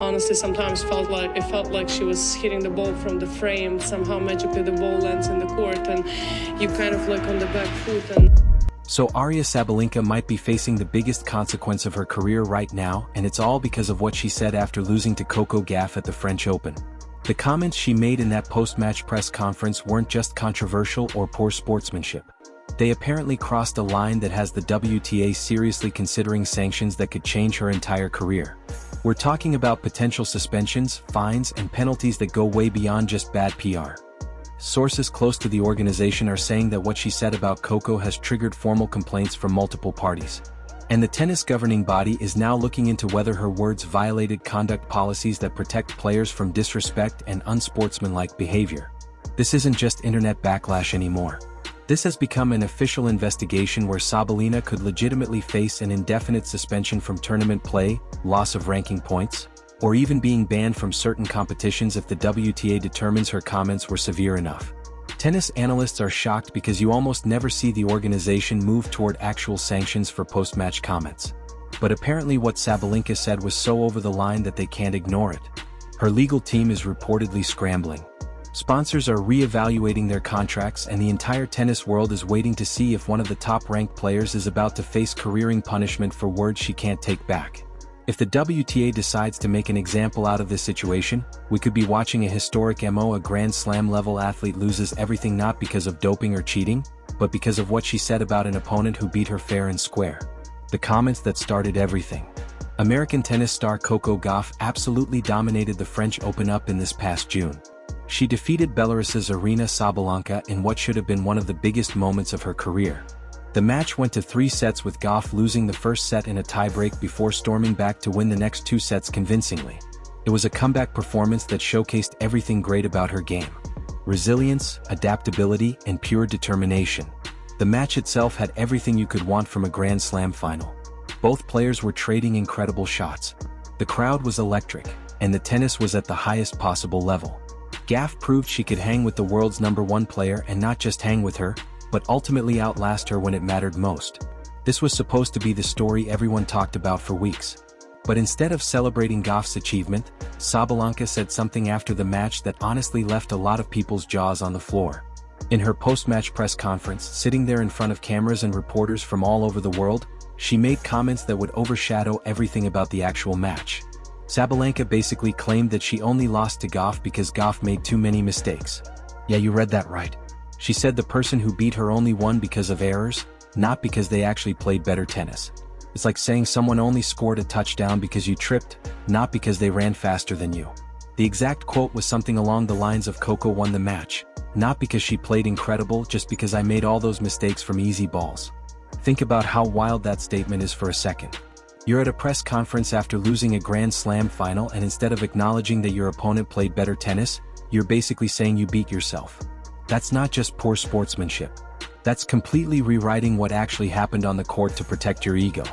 Honestly, sometimes it felt like she was hitting the ball from the frame. Somehow magically the ball lands in the court and you kind of like on the back foot. And So Aryna Sabalenka might be facing the biggest consequence of her career right now, and it's all because of what she said after losing to Coco Gauff at the French Open. The comments she made in that post-match press conference weren't just controversial or poor sportsmanship. They apparently crossed a line that has the WTA seriously considering sanctions that could change her entire career. We're talking about potential suspensions, fines, and penalties that go way beyond just bad PR. Sources close to the organization are saying that what she said about Coco has triggered formal complaints from multiple parties. And the tennis governing body is now looking into whether her words violated conduct policies that protect players from disrespect and unsportsmanlike behavior. This isn't just internet backlash anymore. This has become an official investigation where Sabalenka could legitimately face an indefinite suspension from tournament play, loss of ranking points, or even being banned from certain competitions if the WTA determines her comments were severe enough. Tennis analysts are shocked because you almost never see the organization move toward actual sanctions for post-match comments. But apparently what Sabalenka said was so over the line that they can't ignore it. Her legal team is reportedly scrambling. Sponsors are re-evaluating their contracts, and the entire tennis world is waiting to see if one of the top-ranked players is about to face careering punishment for words she can't take back. If the WTA decides to make an example out of this situation, we could be watching a historic MO. A Grand Slam level athlete loses everything not because of doping or cheating, but because of what she said about an opponent who beat her fair and square. The comments that started everything. American tennis star Coco Gauff absolutely dominated the French Open up in this past June. She defeated Belarus's Aryna Sabalenka in what should have been one of the biggest moments of her career. The match went to 3 sets with Gauff losing the first set in a tiebreak before storming back to win the next 2 sets convincingly. It was a comeback performance that showcased everything great about her game: resilience, adaptability, and pure determination. The match itself had everything you could want from a Grand Slam final. Both players were trading incredible shots. The crowd was electric, and the tennis was at the highest possible level. Gauff proved she could hang with the world's #1 player, and not just hang with her, but ultimately outlast her when it mattered most. This was supposed to be the story everyone talked about for weeks. But instead of celebrating Gauff's achievement, Sabalenka said something after the match that honestly left a lot of people's jaws on the floor. In her post-match press conference, sitting there in front of cameras and reporters from all over the world, she made comments that would overshadow everything about the actual match. Sabalenka basically claimed that she only lost to Gauff because Gauff made too many mistakes. Yeah, you read that right. She said the person who beat her only won because of errors, not because they actually played better tennis. It's like saying someone only scored a touchdown because you tripped, not because they ran faster than you. The exact quote was something along the lines of Coco won the match, not because she played incredible, just because I made all those mistakes from easy balls. Think about how wild that statement is for a second. You're at a press conference after losing a Grand Slam final, and instead of acknowledging that your opponent played better tennis, you're basically saying you beat yourself. That's not just poor sportsmanship. That's completely rewriting what actually happened on the court to protect your ego.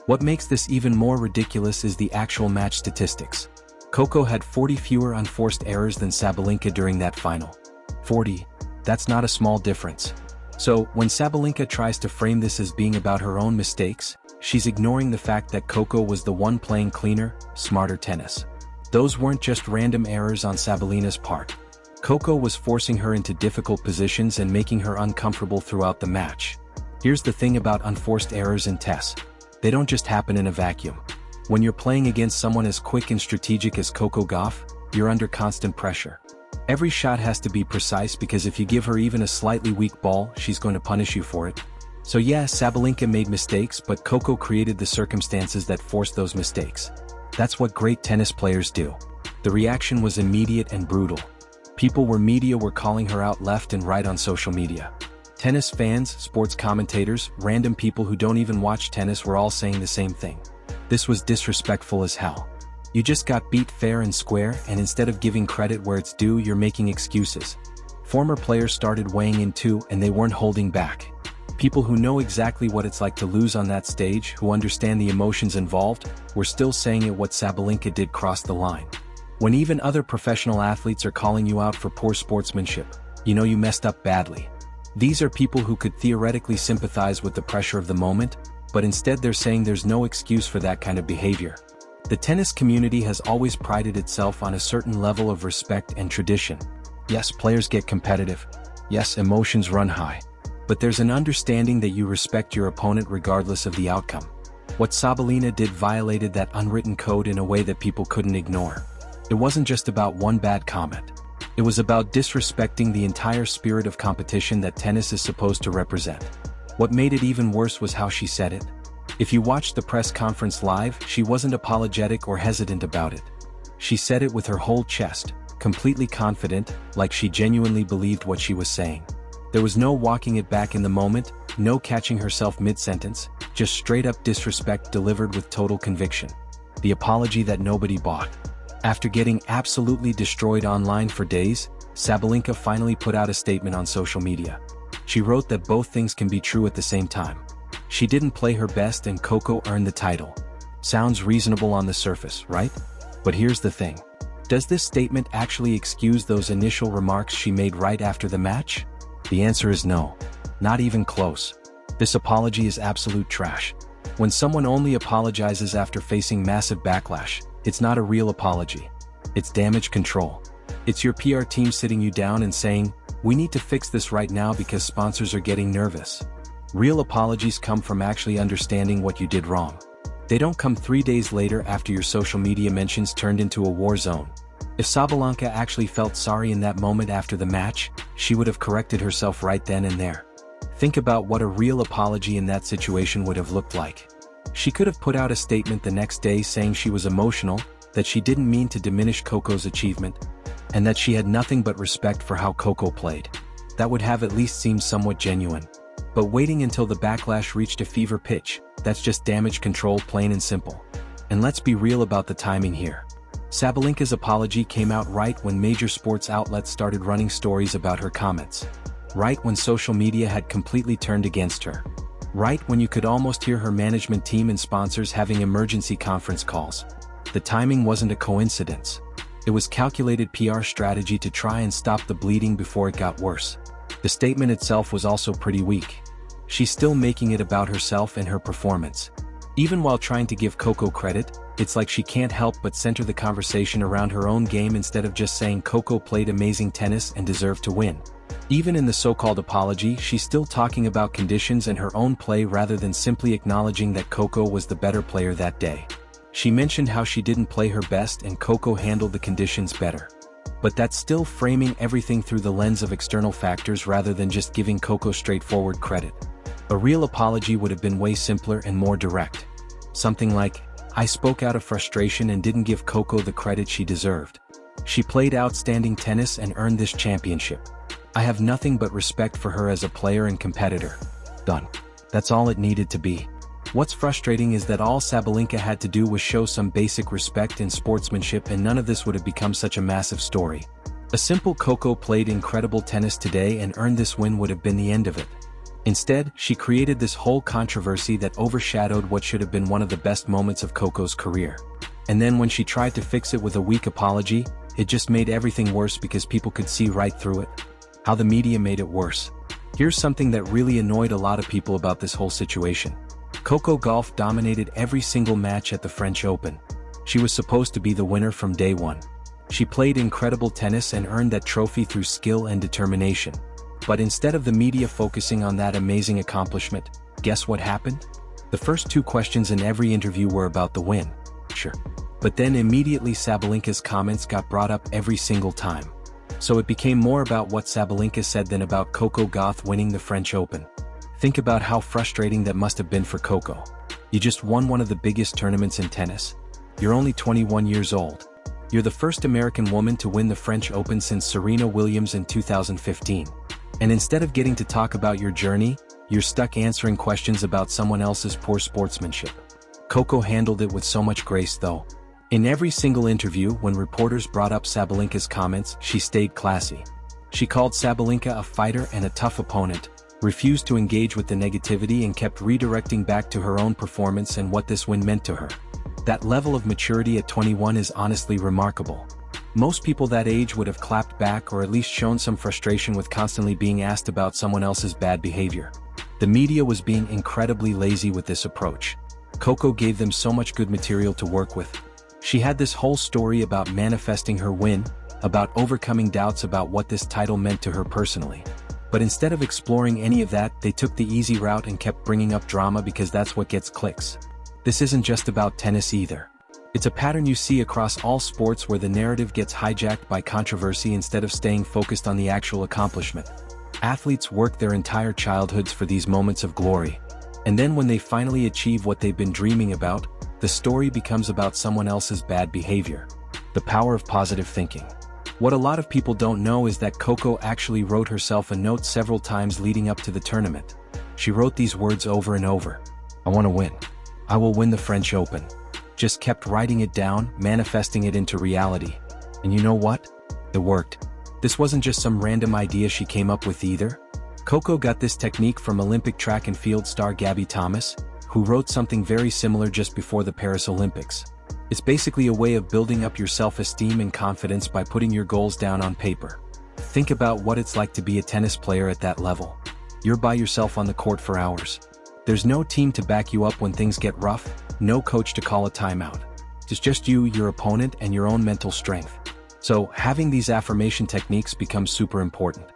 What makes this even more ridiculous is the actual match statistics. Coco had 40 fewer unforced errors than Sabalenka during that final. 40. That's not a small difference. So, when Sabalenka tries to frame this as being about her own mistakes, she's ignoring the fact that Coco was the one playing cleaner, smarter tennis. Those weren't just random errors on Sabalenka's part. Coco was forcing her into difficult positions and making her uncomfortable throughout the match. Here's the thing about unforced errors in tennis. They don't just happen in a vacuum. When you're playing against someone as quick and strategic as Coco Gauff, you're under constant pressure. Every shot has to be precise because if you give her even a slightly weak ball, she's going to punish you for it. So yeah, Sabalenka made mistakes, but Coco created the circumstances that forced those mistakes. That's what great tennis players do. The reaction was immediate and brutal. Media were calling her out left and right on social media. Tennis fans, sports commentators, random people who don't even watch tennis were all saying the same thing. This was disrespectful as hell. You just got beat fair and square, and instead of giving credit where it's due, you're making excuses. Former players started weighing in too, and they weren't holding back. People who know exactly what it's like to lose on that stage, who understand the emotions involved, were still saying it. What Sabalenka did crossed the line. When even other professional athletes are calling you out for poor sportsmanship, you know you messed up badly. These are people who could theoretically sympathize with the pressure of the moment, but instead they're saying there's no excuse for that kind of behavior. The tennis community has always prided itself on a certain level of respect and tradition. Yes, players get competitive. Yes, emotions run high. But there's an understanding that you respect your opponent regardless of the outcome. What Sabalenka did violated that unwritten code in a way that people couldn't ignore. It wasn't just about one bad comment. It was about disrespecting the entire spirit of competition that tennis is supposed to represent. What made it even worse was how she said it. If you watched the press conference live, she wasn't apologetic or hesitant about it. She said it with her whole chest, completely confident, like she genuinely believed what she was saying. There was no walking it back in the moment, no catching herself mid-sentence, just straight-up disrespect delivered with total conviction. The apology that nobody bought. After getting absolutely destroyed online for days, Sabalenka finally put out a statement on social media. She wrote that both things can be true at the same time. She didn't play her best and Coco earned the title. Sounds reasonable on the surface, right? But here's the thing. Does this statement actually excuse those initial remarks she made right after the match? The answer is no. Not even close. This apology is absolute trash. When someone only apologizes after facing massive backlash, it's not a real apology. It's damage control. It's your PR team sitting you down and saying, "We need to fix this right now because sponsors are getting nervous." Real apologies come from actually understanding what you did wrong. They don't come 3 days later after your social media mentions turned into a war zone. If Sabalenka actually felt sorry in that moment after the match, she would have corrected herself right then and there. Think about what a real apology in that situation would have looked like. She could have put out a statement the next day saying she was emotional, that she didn't mean to diminish Coco's achievement, and that she had nothing but respect for how Coco played. That would have at least seemed somewhat genuine. But waiting until the backlash reached a fever pitch, that's just damage control, plain and simple. And let's be real about the timing here. Sabalenka's apology came out right when major sports outlets started running stories about her comments. Right when social media had completely turned against her. Right when you could almost hear her management team and sponsors having emergency conference calls. The timing wasn't a coincidence. It was calculated PR strategy to try and stop the bleeding before it got worse. The statement itself was also pretty weak. She's still making it about herself and her performance. Even while trying to give Coco credit, it's like she can't help but center the conversation around her own game instead of just saying Coco played amazing tennis and deserved to win. Even in the so-called apology, she's still talking about conditions and her own play rather than simply acknowledging that Coco was the better player that day. She mentioned how she didn't play her best and Coco handled the conditions better. But that's still framing everything through the lens of external factors rather than just giving Coco straightforward credit. A real apology would have been way simpler and more direct. Something like, "I spoke out of frustration and didn't give Coco the credit she deserved. She played outstanding tennis and earned this championship. I have nothing but respect for her as a player and competitor." Done. That's all it needed to be. What's frustrating is that all Sabalenka had to do was show some basic respect and sportsmanship and none of this would have become such a massive story. A simple "Coco played incredible tennis today and earned this win" would have been the end of it. Instead, she created this whole controversy that overshadowed what should have been one of the best moments of Coco's career. And then when she tried to fix it with a weak apology, it just made everything worse because people could see right through it. How the media made it worse. Here's something that really annoyed a lot of people about this whole situation. Coco Gauff dominated every single match at the French Open. She was supposed to be the winner from day one. She played incredible tennis and earned that trophy through skill and determination. But instead of the media focusing on that amazing accomplishment, guess what happened? The first 2 questions in every interview were about the win. Sure. But then immediately Sabalenka's comments got brought up every single time. So it became more about what Sabalenka said than about Coco Gauff winning the French Open. Think about how frustrating that must have been for Coco. You just won one of the biggest tournaments in tennis. You're only 21 years old. You're the first American woman to win the French Open since Serena Williams in 2015. And instead of getting to talk about your journey, you're stuck answering questions about someone else's poor sportsmanship. Coco handled it with so much grace though. In every single interview, when reporters brought up Sabalenka's comments, she stayed classy. She called Sabalenka a fighter and a tough opponent, refused to engage with the negativity and kept redirecting back to her own performance and what this win meant to her. That level of maturity at 21 is honestly remarkable. Most people that age would have clapped back or at least shown some frustration with constantly being asked about someone else's bad behavior. The media was being incredibly lazy with this approach. Coco gave them so much good material to work with, She had this whole story about manifesting her win, about overcoming doubts about what this title meant to her personally. But instead of exploring any of that, they took the easy route and kept bringing up drama because that's what gets clicks. This isn't just about tennis either. It's a pattern you see across all sports where the narrative gets hijacked by controversy instead of staying focused on the actual accomplishment. Athletes work their entire childhoods for these moments of glory. And then when they finally achieve what they've been dreaming about, the story becomes about someone else's bad behavior. The power of positive thinking. What a lot of people don't know is that Coco actually wrote herself a note several times leading up to the tournament. She wrote these words over and over. I want to win. I will win the French Open. Just kept writing it down, manifesting it into reality. And you know what? It worked. This wasn't just some random idea she came up with either. Coco got this technique from Olympic track and field star Gabby Thomas, who wrote something very similar just before the Paris Olympics. It's basically a way of building up your self-esteem and confidence by putting your goals down on paper. Think about what it's like to be a tennis player at that level. You're by yourself on the court for hours. There's no team to back you up when things get rough, no coach to call a timeout. It's just you, your opponent, and your own mental strength. So, having these affirmation techniques becomes super important.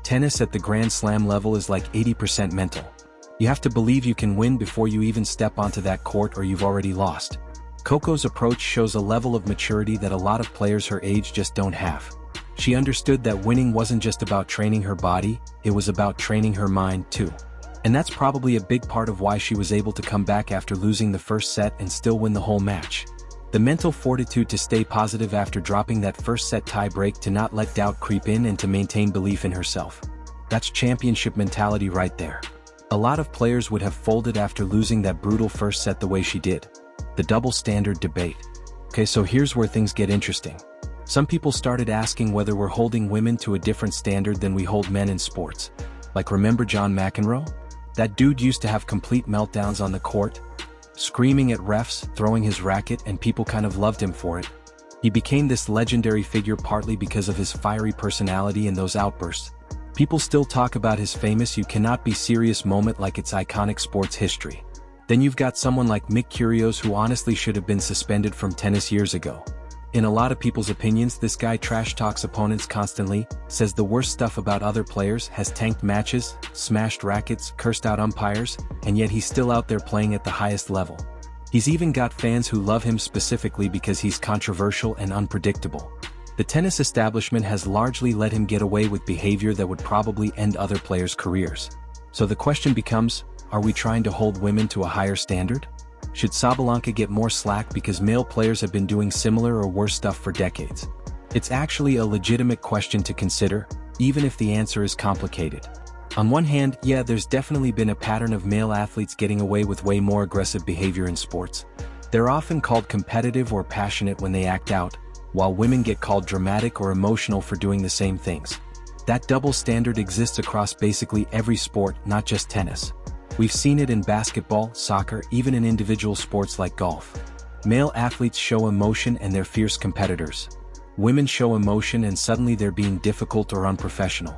Tennis at the Grand Slam level is like 80% mental. You have to believe you can win before you even step onto that court or you've already lost. Coco's approach shows a level of maturity that a lot of players her age just don't have. She understood that winning wasn't just about training her body, it was about training her mind too. And that's probably a big part of why she was able to come back after losing the first set and still win the whole match. The mental fortitude to stay positive after dropping that first set tie-break, to not let doubt creep in, and to maintain belief in herself. That's championship mentality right there. A lot of players would have folded after losing that brutal first set the way she did. The double standard debate. Okay, so here's where things get interesting. Some people started asking whether we're holding women to a different standard than we hold men in sports. Like, remember John McEnroe? That dude used to have complete meltdowns on the court, screaming at refs, throwing his racket, and people kind of loved him for it. He became this legendary figure partly because of his fiery personality and those outbursts. People still talk about his famous "you cannot be serious" moment like it's iconic sports history. Then you've got someone like Mick Kyrgios, who honestly should have been suspended from tennis years ago. In a lot of people's opinions, this guy trash talks opponents constantly, says the worst stuff about other players, has tanked matches, smashed rackets, cursed out umpires, and yet he's still out there playing at the highest level. He's even got fans who love him specifically because he's controversial and unpredictable. The tennis establishment has largely let him get away with behavior that would probably end other players' careers. So the question becomes, are we trying to hold women to a higher standard? Should Sabalenka get more slack because male players have been doing similar or worse stuff for decades? It's actually a legitimate question to consider, even if the answer is complicated. On one hand, yeah, there's definitely been a pattern of male athletes getting away with way more aggressive behavior in sports. They're often called competitive or passionate when they act out, while women get called dramatic or emotional for doing the same things. That double standard exists across basically every sport, not just tennis. We've seen it in basketball, soccer, even in individual sports like golf. Male athletes show emotion and they're fierce competitors. Women show emotion and suddenly they're being difficult or unprofessional.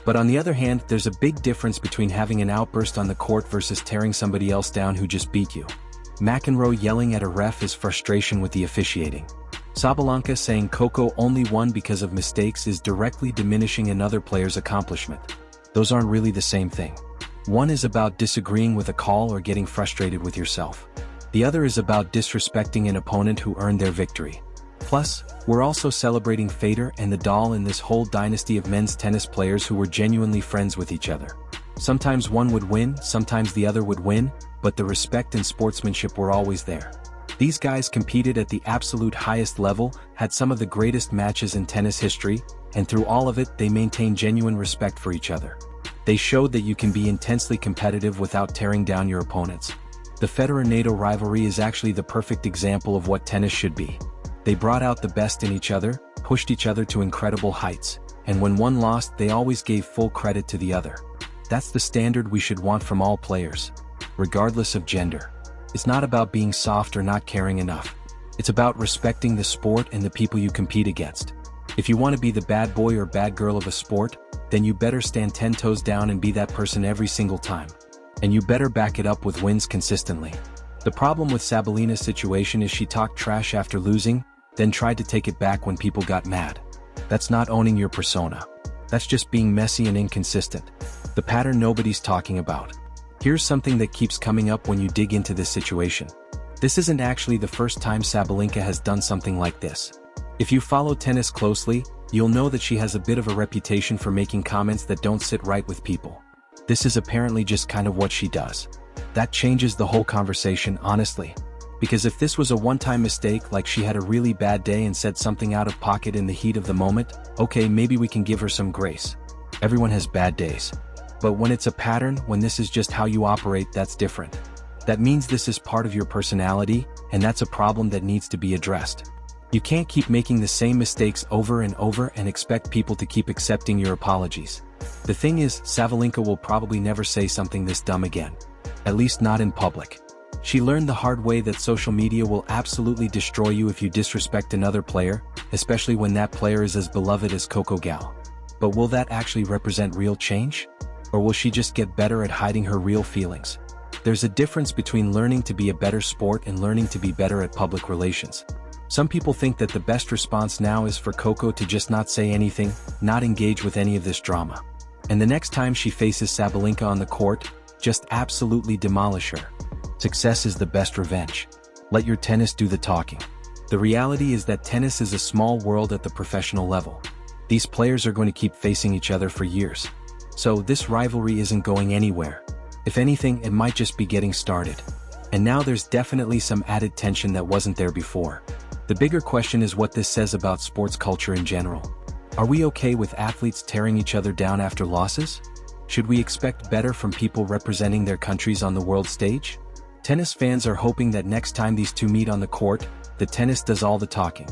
But on the other hand, there's a big difference between having an outburst on the court versus tearing somebody else down who just beat you. McEnroe yelling at a ref is frustration with the officiating. Sabalenka saying Coco only won because of mistakes is directly diminishing another player's accomplishment. Those aren't really the same thing. One is about disagreeing with a call or getting frustrated with yourself. The other is about disrespecting an opponent who earned their victory. Plus, we're also celebrating Federer and Nadal in this whole dynasty of men's tennis players who were genuinely friends with each other. Sometimes one would win, sometimes the other would win, but the respect and sportsmanship were always there. These guys competed at the absolute highest level, had some of the greatest matches in tennis history, and through all of it they maintained genuine respect for each other. They showed that you can be intensely competitive without tearing down your opponents. The Federer-Nadal rivalry is actually the perfect example of what tennis should be. They brought out the best in each other, pushed each other to incredible heights, and when one lost, they always gave full credit to the other. That's the standard we should want from all players, regardless of gender. It's not about being soft or not caring enough. It's about respecting the sport and the people you compete against. If you want to be the bad boy or bad girl of a sport, then you better stand 10 toes down and be that person every single time. And you better back it up with wins consistently. The problem with Sabalina's situation is she talked trash after losing, then tried to take it back when people got mad. That's not owning your persona. That's just being messy and inconsistent. The pattern nobody's talking about. Here's something that keeps coming up when you dig into this situation. This isn't actually the first time Sabalenka has done something like this. If you follow tennis closely, you'll know that she has a bit of a reputation for making comments that don't sit right with people. This is apparently just kind of what she does. That changes the whole conversation, honestly. Because if this was a one-time mistake, like she had a really bad day and said something out of pocket in the heat of the moment, okay, maybe we can give her some grace. Everyone has bad days. But when it's a pattern, when this is just how you operate, that's different. That means this is part of your personality, and that's a problem that needs to be addressed. You can't keep making the same mistakes over and over and expect people to keep accepting your apologies. The thing is, Sabalenka will probably never say something this dumb again. At least not in public. She learned the hard way that social media will absolutely destroy you if you disrespect another player, especially when that player is as beloved as Coco Gauff. But will that actually represent real change? Or will she just get better at hiding her real feelings? There's a difference between learning to be a better sport and learning to be better at public relations. Some people think that the best response now is for Coco to just not say anything, not engage with any of this drama. And the next time she faces Sabalenka on the court, just absolutely demolish her. Success is the best revenge. Let your tennis do the talking. The reality is that tennis is a small world at the professional level. These players are going to keep facing each other for years. So this rivalry isn't going anywhere. If anything, it might just be getting started. And now there's definitely some added tension that wasn't there before. The bigger question is what this says about sports culture in general. Are we okay with athletes tearing each other down after losses? Should we expect better from people representing their countries on the world stage? Tennis fans are hoping that next time these two meet on the court, the tennis does all the talking.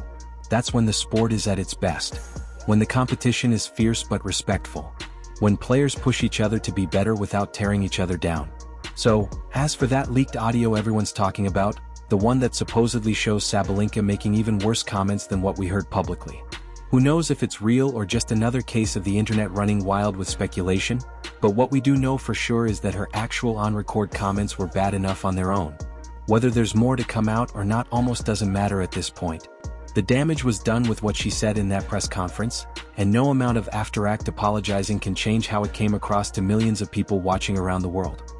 That's when the sport is at its best. When the competition is fierce but respectful. When players push each other to be better without tearing each other down. So, as for that leaked audio everyone's talking about, the one that supposedly shows Sabalenka making even worse comments than what we heard publicly. Who knows if it's real or just another case of the internet running wild with speculation? But what we do know for sure is that her actual on-record comments were bad enough on their own. Whether there's more to come out or not almost doesn't matter at this point. The damage was done with what she said in that press conference, and no amount of after-act apologizing can change how it came across to millions of people watching around the world.